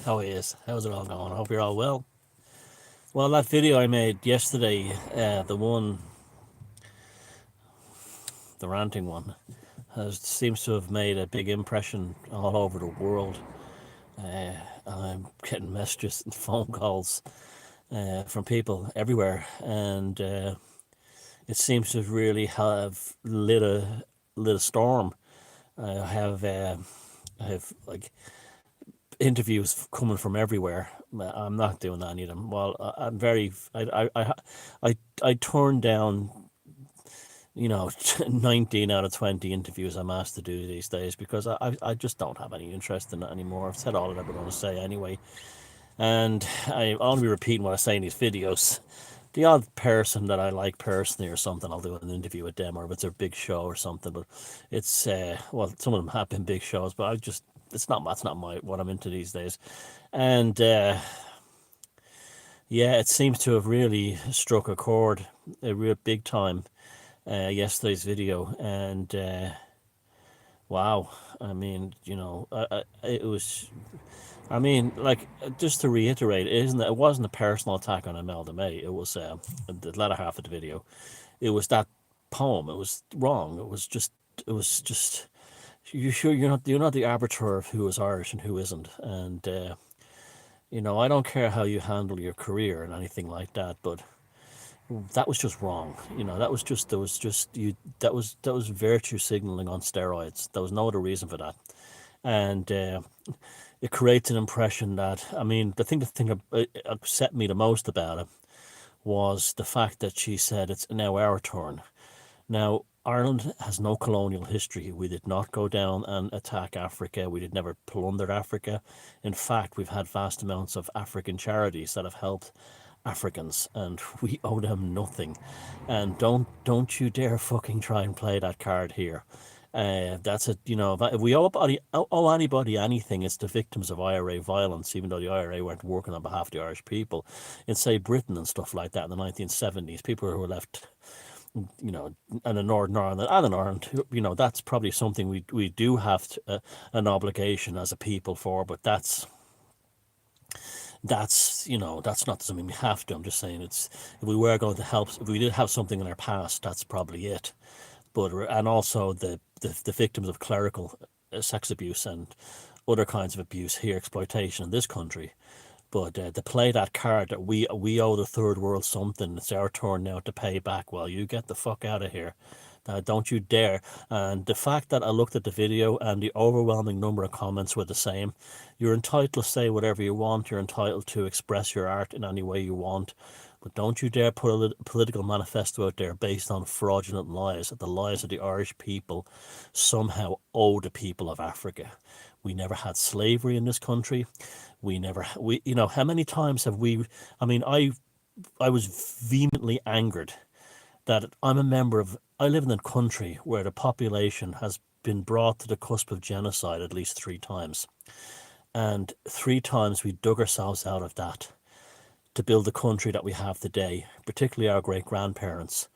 How he is? How's it all going? I hope you're all well. Well, that video I made yesterday, the ranting one, seems to have made a big impression all over the world. I'm getting messages and phone calls from people everywhere, and it seems to really have lit a storm. I have I have like interviews coming from everywhere. I'm not doing any of them. Well, I'm very. I turned down 19 out of 20 interviews I'm asked to do these days because I just don't have any interest in it anymore. I've said all that I'm going to say anyway, and I'll be repeating what I say in these videos. The odd person that I like personally or something, I'll do an interview with them, or if it's a big show or something. But it's well, some of them have been big shows, but I just that's not my what I'm into these days, and yeah, it seems to have really struck a chord, a real big time. Yesterday's video, and wow, I mean, it was. I mean, like, just to reiterate, it wasn't a personal attack on Imelda May. It was the latter half of the video. It was that poem. It was wrong. It was just. It was just. You sure you're not the arbiter of who is Irish and who isn't, and I don't care how you handle your career and anything like that, but that was just wrong. That was just you. That was virtue signaling on steroids. There was no other reason for that, and it creates an impression that I mean the thing that upset me the most about it was the fact that she said it's now our turn. Now Ireland has no colonial history. We did not go down and attack Africa. We did never plunder Africa. In fact, we've had vast amounts of African charities that have helped Africans, and we owe them nothing. And don't you dare fucking try and play that card here. That's it. If we owe anybody anything, it's the victims of IRA violence. Even though the IRA weren't working on behalf of the Irish people, in say Britain and stuff like that in the 1970s, people who were left, and in Northern Ireland and in Ireland, that's probably something we do have an obligation as a people for. But that's not something we have to. I'm just saying it's if we were going to help, if we did have something in our past, that's probably it. But and also the victims of clerical sex abuse and other kinds of abuse here, exploitation in this country. But to play that card that we owe the third world something, it's our turn now to pay back. Well, you get the fuck out of here. Don't you dare. And the fact that I looked at the video and the overwhelming number of comments were the same. You're entitled to say whatever you want. You're entitled to express your art in any way you want. But don't you dare put a political manifesto out there based on fraudulent lies, that the lies of the Irish people somehow owe the people of Africa. We never had slavery in this country. How many times have we, I mean, I was vehemently angered that I live in a country where the population has been brought to the cusp of genocide at least three times. And three times we dug ourselves out of that to build the country that we have today, particularly our great grandparents.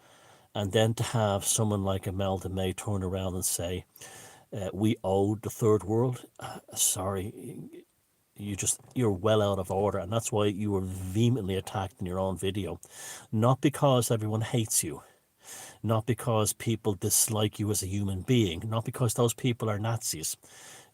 And then to have someone like Imelda May turn around and say, we owe the third world. Sorry, you're well out of order, and that's why you were vehemently attacked in your own video. Not because everyone hates you, not because people dislike you as a human being, not because those people are Nazis.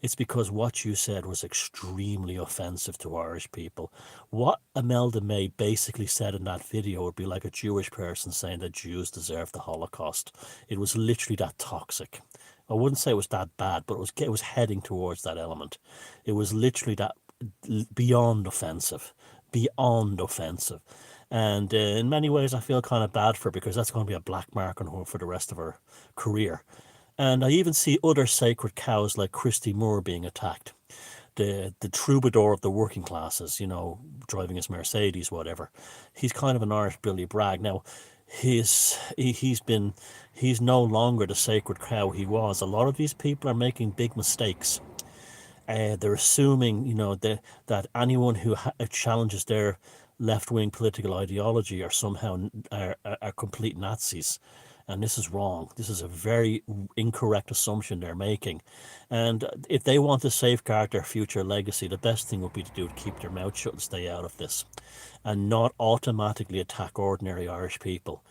It's because what you said was extremely offensive to Irish people. What Imelda May basically said in that video would be like a Jewish person saying that Jews deserve the Holocaust. It was literally that toxic. I wouldn't say it was that bad, but it was heading towards that element. It was literally that beyond offensive, beyond offensive. And in many ways, I feel kind of bad for her because that's going to be a black mark on her for the rest of her career. And I even see other sacred cows like Christy Moore being attacked. The troubadour of the working classes, driving his Mercedes, whatever. He's kind of an Irish Billy Bragg. Now, he's no longer the sacred cow he was. A lot of these people are making big mistakes. They're assuming, that anyone who challenges their left-wing political ideology are somehow are complete Nazis. And this is wrong. This is a very incorrect assumption they're making. And if they want to safeguard their future legacy, the best thing would be to do is keep their mouth shut and stay out of this, and not automatically attack ordinary Irish people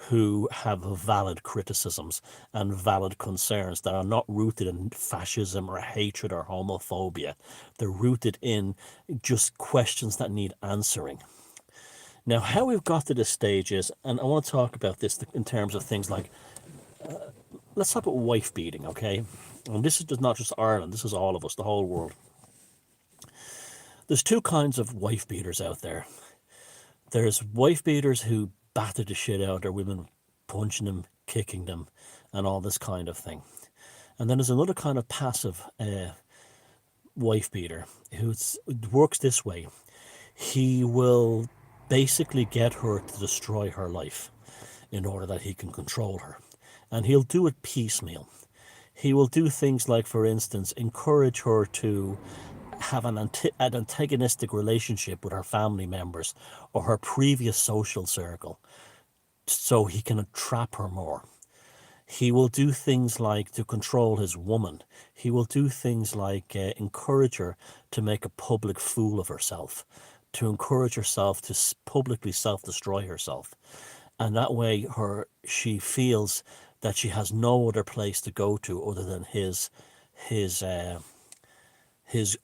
who have valid criticisms and valid concerns that are not rooted in fascism or hatred or homophobia. They're rooted in just questions that need answering. Now, how we've got to this stage is, and I want to talk about this in terms of things like, let's talk about wife beating, okay? And this is just not just Ireland, this is all of us, the whole world. There's two kinds of wife beaters out there. There's wife beaters who batter the shit out of their women, punching them, kicking them, and all this kind of thing. And then there's another kind of passive wife beater who works this way. He will basically get her to destroy her life in order that he can control her. And he'll do it piecemeal. He will do things like, for instance, encourage her to have an antagonistic relationship with her family members or her previous social circle so he can trap her more. He will do things like to control his woman. He will do things like encourage her to make a public fool of herself, to encourage herself to publicly self-destroy herself. And that way she feels that she has no other place to go to other than his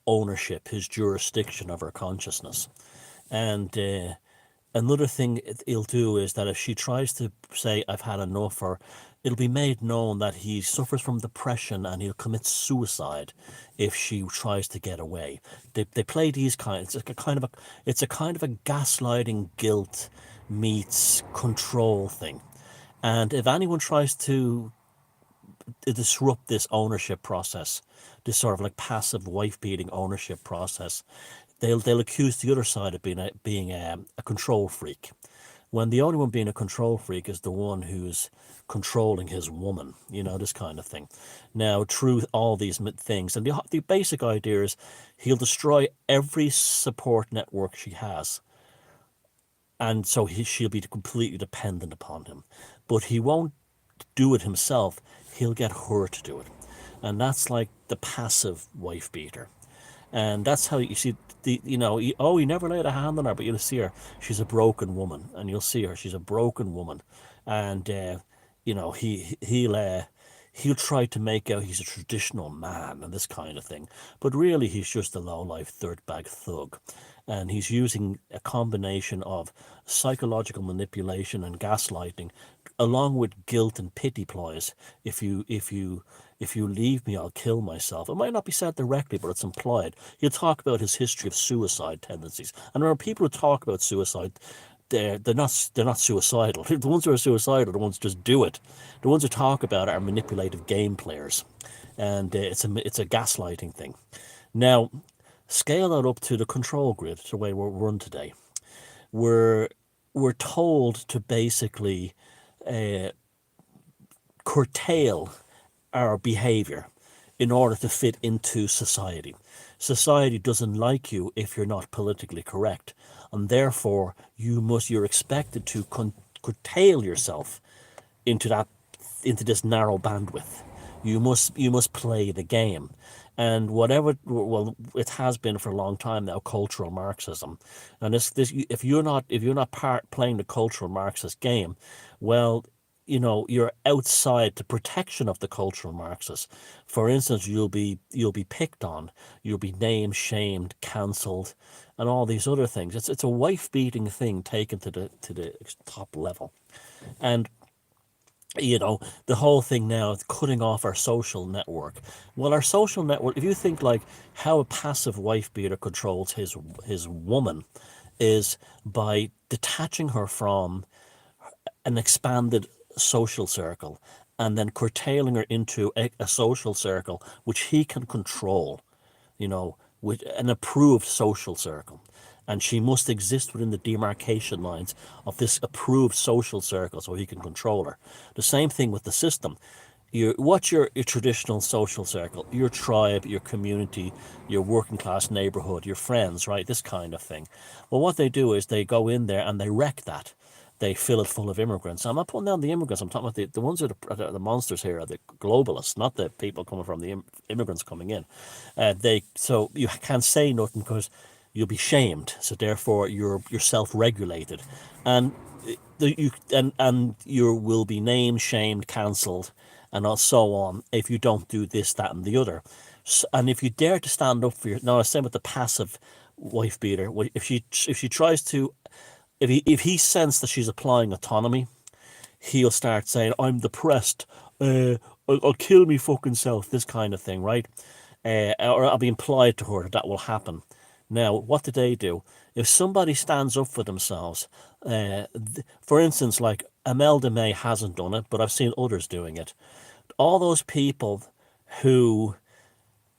ownership, his jurisdiction of her consciousness. And another thing he'll do is that if she tries to say, I've had enough, or it'll be made known that he suffers from depression and he'll commit suicide if she tries to get away. They play these kinds. It's a kind of a gaslighting guilt meets control thing. And if anyone tries to disrupt this ownership process, this sort of like passive wife beating ownership process, they'll accuse the other side of being a control freak, when the only one being a control freak is the one who's controlling his woman, this kind of thing. Now, through all these things, and the basic idea is he'll destroy every support network she has, and so she'll be completely dependent upon him. But he won't do it himself. He'll get her to do it. And that's like the passive wife beater. And that's how you see, he never laid a hand on her, but you'll see her. She's a broken woman. And you'll see her. She's a broken woman. And, he'll try to make out he's a traditional man and this kind of thing. But really, he's just a low-life dirtbag thug. And he's using a combination of psychological manipulation and gaslighting, along with guilt and pity ploys. If you leave me, I'll kill myself. It might not be said directly, but it's implied. He'll talk about his history of suicide tendencies. And there are people who talk about suicide. They're not suicidal. The ones who are suicidal are the ones who just do it. The ones who talk about it are manipulative game players, and it's a gaslighting thing. Now, scale that up to the control grid, the way we're run today. We're told to basically curtail our behavior in order to fit into society. Society doesn't like you if you're not politically correct, and therefore you're expected to curtail yourself into this narrow bandwidth. You must play the game. And it has been for a long time now, cultural Marxism. And if you're not playing the cultural Marxist game, well, you're outside the protection of the cultural Marxists. For instance, you'll be picked on, you'll be named, shamed, cancelled, and all these other things. It's a wife beating thing taken to the top level. And the whole thing now is cutting off our social network. Well, our social network, if you think like how a passive wife beater controls his woman, is by detaching her from an expanded social circle and then curtailing her into a social circle which he can control, with an approved social circle. And she must exist within the demarcation lines of this approved social circle so he can control her. The same thing with the system. What's your traditional social circle? Your tribe, your community, your working class neighborhood, your friends, right? This kind of thing. Well, what they do is they go in there and they wreck that. they fill it full of immigrants. I'm not putting down the immigrants. I'm talking about the ones who are the monsters here are the globalists, not the people coming from the immigrants coming in. So you can't say nothing because you'll be shamed. So therefore you're self-regulated, and you will be named, shamed, cancelled, and so on if you don't do this, that, and the other. So, and if you dare to stand up for your, now, I was saying with the passive wife beater, if she tries to, if he senses that she's applying autonomy, he'll start saying, "I'm depressed. I'll kill me fucking self." This kind of thing, right? Or I'll be implied to her that that will happen. Now, what do they do? If somebody stands up for themselves, for instance, like Imelda May hasn't done it, but I've seen others doing it. All those people who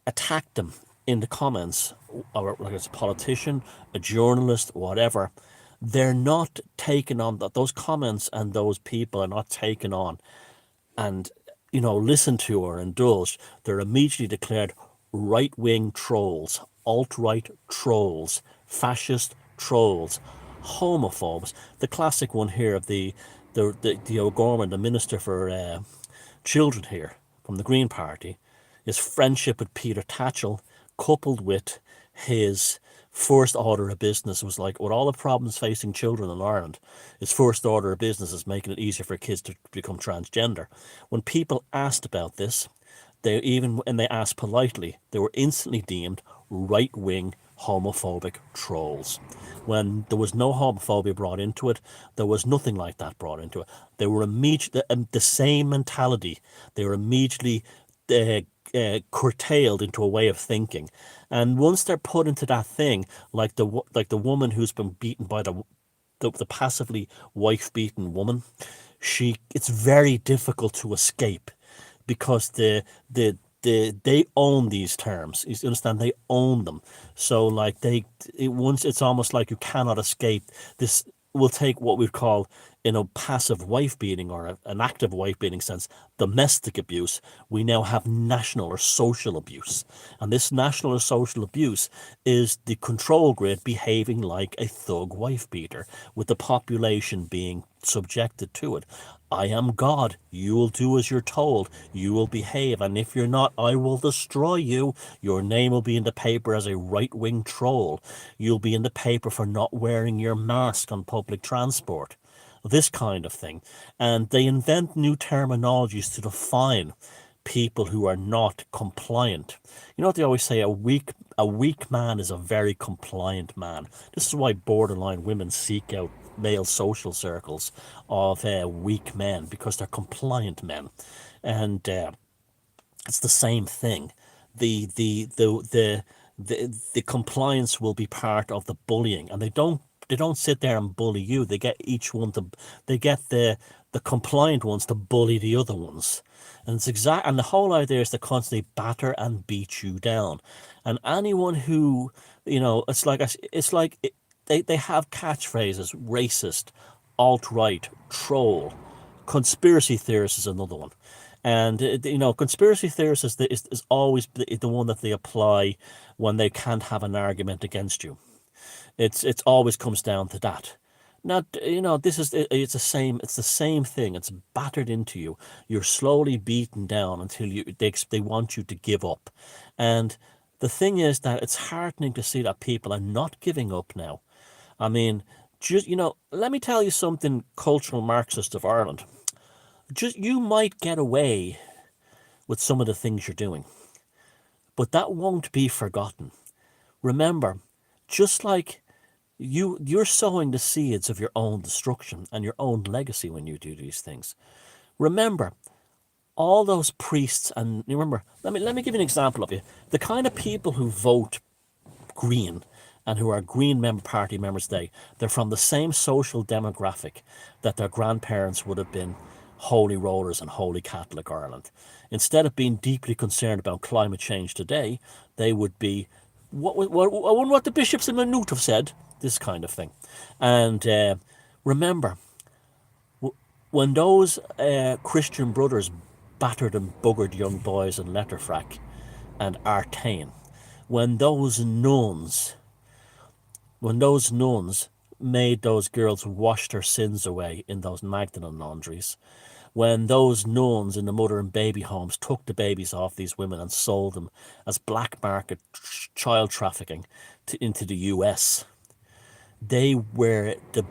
attack them in the comments, or like it's a politician, a journalist, whatever, they're not taken on, that those comments and those people are not taken on and, listen to or indulge. They're immediately declared right-wing trolls, alt-right trolls, fascist trolls, homophobes. The classic one here of the O'Gorman, the Minister for Children here from the Green Party, his friendship with Peter Tatchell, coupled with his first order of business, was like, with all the problems facing children in Ireland, his first order of business is making it easier for kids to become transgender. When people asked about this, when they asked politely, they were instantly deemed right-wing homophobic trolls. When there was no homophobia brought into it, there was nothing like that brought into it. They were immediately the same mentality. They were immediately curtailed into a way of thinking, and once they're put into that thing, like the woman who's been beaten by the passively wife beaten woman, it's very difficult to escape, because they own these terms. You understand? They own them. So like once it's almost like you cannot escape this. We'll take what we'd call, passive wife beating, or an active wife beating sense, domestic abuse. We now have national or social abuse. And this national or social abuse is the control grid behaving like a thug wife beater, with the population being subjected to it. I am God. You will do as you're told. You will behave. And if you're not, I will destroy you. Your name will be in the paper as a right-wing troll. You'll be in the paper for not wearing your mask on public transport. This kind of thing. And they invent new terminologies to define people who are not compliant. You know what they always say? A weak man is a very compliant man. This is why borderline women seek out male social circles of weak men, because they're compliant men. And it's the same thing. The compliance will be part of the bullying, and they don't sit there and bully you. They get the compliant ones to bully the other ones. And and the whole idea is to constantly batter and beat you down. And anyone who, it's like they have catchphrases: racist, alt-right, troll, conspiracy theorist is another one. And conspiracy theorist is always the one that they apply when they can't have an argument against you. It's always comes down to that. Now, it's the same thing. It's battered into you. You're slowly beaten down until they want you to give up. And the thing is that it's heartening to see that people are not giving up now. I mean, let me tell you something, cultural Marxist of Ireland. You might get away with some of the things you're doing, but that won't be forgotten. Remember, just like you're sowing the seeds of your own destruction and your own legacy when you do these things. Remember, all those priests, and remember, let me give you an example of you. The kind of people who vote Green and who are Green party members today, they're from the same social demographic that their grandparents would have been holy rollers in Holy Catholic Ireland. Instead of being deeply concerned about climate change today, they would be, I wonder what the bishops in Maynooth have said, this kind of thing. And remember, when those Christian brothers battered and buggered young boys in Letterfrack and Artane, when those nuns made those girls wash their sins away in those Magdalene laundries, when those nuns in the mother and baby homes took the babies off these women and sold them as black market child trafficking into the US, they were the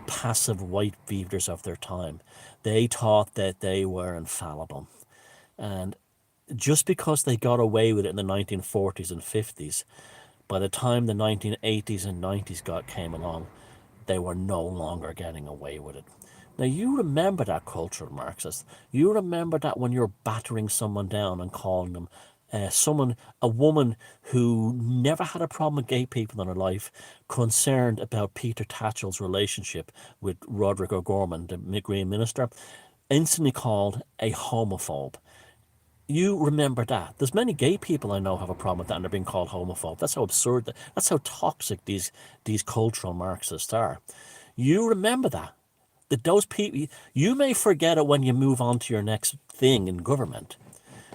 passive white beaters of their time. They thought that they were infallible. And just because they got away with it in the 1940s and 50s, by the time the 1980s and 90s came along, they were no longer getting away with it. Now, you remember that cultural Marxist. You remember that when you're battering someone down and calling them a woman who never had a problem with gay people in her life, concerned about Peter Tatchell's relationship with Roderick O'Gorman, the Green Minister, instantly called a homophobe. You remember that. There's many gay people I know have a problem with that and they're being called homophobe. That's how absurd, that's how toxic these cultural Marxists are. You remember that those people, you may forget it when you move on to your next thing in government,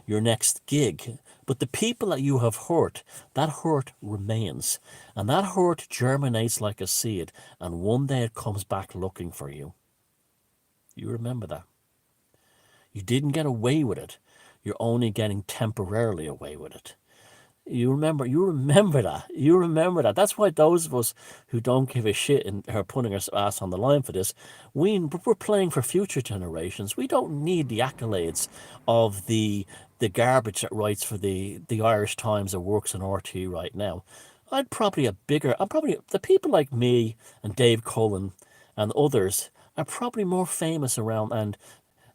your next gig, but the people that you have hurt, that hurt remains. And that hurt germinates like a seed, and one day it comes back looking for you. You remember that. You didn't get away with it. You're only getting temporarily away with it. You remember that. You remember that. That's why those of us who don't give a shit and are putting our ass on the line for this, we're playing for future generations. We don't need the accolades of the garbage that writes for the Irish Times or works in RT right now. I'm probably the people like me and Dave Cullen and others are probably more famous around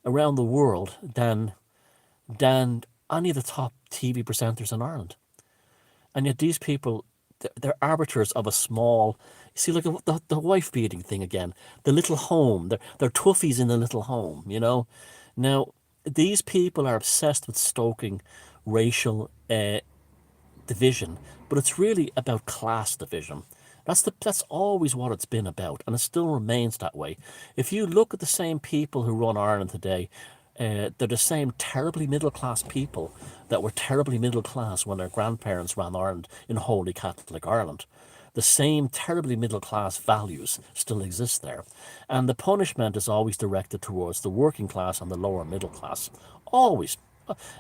the world than any of the top TV presenters in Ireland. And yet these people, they're arbiters of a small, you see, like the wife beating thing again, the little home, they're toughies in the little home, you know. Now, these people are obsessed with stoking racial division, but it's really about class division. That's always what it's been about, and it still remains that way. If you look at the same people who run Ireland today, they're the same terribly middle class people that were terribly middle class when their grandparents ran Ireland in Holy Catholic Ireland. The same terribly middle class values still exist there. And the punishment is always directed towards the working class and the lower middle class. Always.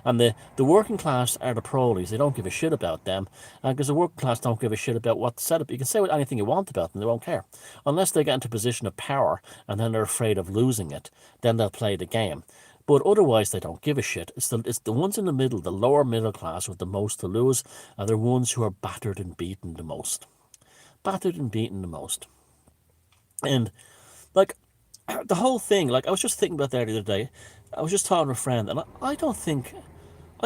And the working class are the prolies. They don't give a shit about them. Because the working class don't give a shit about what's said. You can say anything you want about them. They won't care. Unless they get into a position of power and then they're afraid of losing it. Then they'll play the game. But otherwise, they don't give a shit. It's the ones in the middle, the lower middle class with the most to lose, are the ones who are battered and beaten the most. Battered and beaten the most. And, like, the whole thing, like, I was just thinking about that the other day. I was just talking to a friend, and I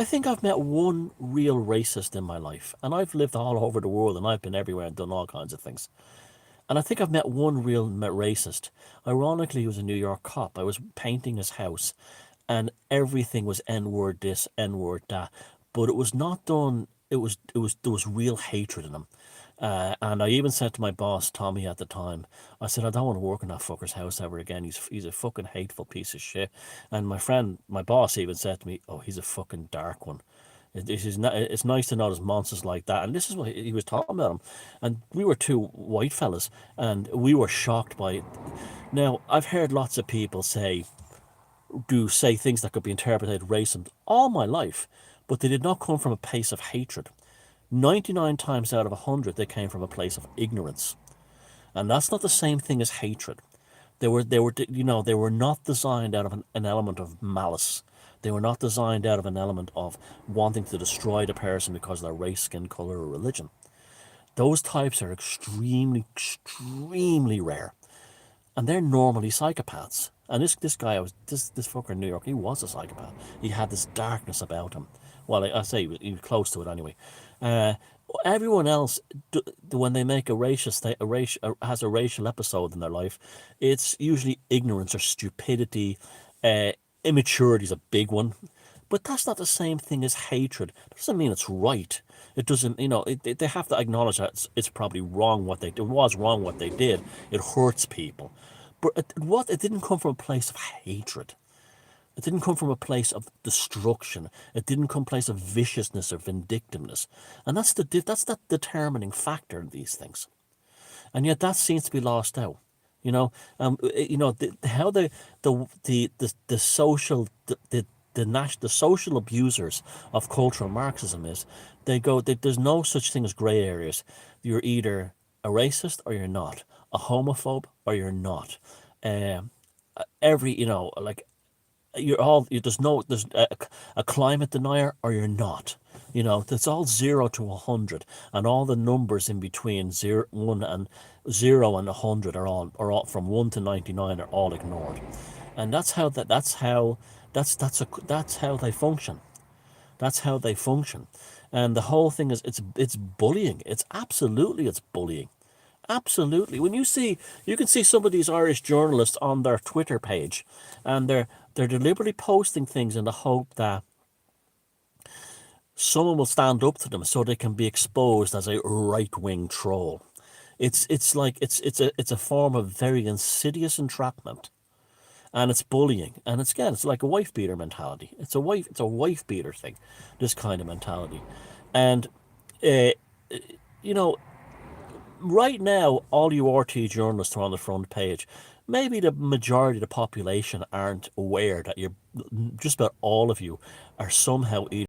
think I've met one real racist in my life. And I've lived all over the world, and I've been everywhere and done all kinds of things. And I think I've met one real racist. Ironically, he was a New York cop. I was painting his house, and everything was N-word this, N-word that. But it was not done. There was real hatred in him. And I even said to my boss, Tommy, at the time, I said, I don't want to work in that fucker's house ever again. He's a fucking hateful piece of shit. And my boss even said to me, oh, he's a fucking dark one. It's nice to know there's monsters like that. And this is what he was talking about him. And we were two white fellas, and we were shocked by it. Now, I've heard lots of people say things that could be interpreted racist all my life, but they did not come from a place of hatred. 99 times out of 100, they came from a place of ignorance. And that's not the same thing as hatred. They were not designed out of an element of malice. They were not designed out of an element of wanting to destroy the person because of their race, skin color, or religion. Those types are extremely, extremely rare. And they're normally psychopaths. And this fucker in New York, he was a psychopath. He had this darkness about him. Well, I say he was close to it anyway. Everyone else, when they make has a racial episode in their life, it's usually ignorance or stupidity. Immaturity is a big one. But that's not the same thing as hatred. It doesn't mean it's right. It doesn't, they have to acknowledge that it's probably wrong it was wrong what they did. It hurts people. But it didn't come from a place of hatred. It didn't come from a place of destruction. It didn't come from a place of viciousness or vindictiveness. And that's that determining factor in these things. and yet that seems to be lost out. You know, how the social the social abusers of cultural Marxism is, there's no such thing as grey areas. You're either a racist or you're not, a homophobe or you're not. Um, every like there's a climate denier or you're not. It's all 0 to 100, and all the numbers in between 0 and 100 are all from 1 to 99 are all ignored. And that's how they function. That's how they function. And the whole thing is, it's bullying. It's bullying. Absolutely. When you can see some of these Irish journalists on their Twitter page, and they're deliberately posting things in the hope that someone will stand up to them so they can be exposed as a right wing troll. It's like it's a form of very insidious entrapment, and it's bullying, and it's like a wife beater mentality. It's a wife beater thing, this kind of mentality. And uh, you know right now, all you RT journalists are on the front page. Maybe the majority of the population aren't aware that just about all of you are somehow either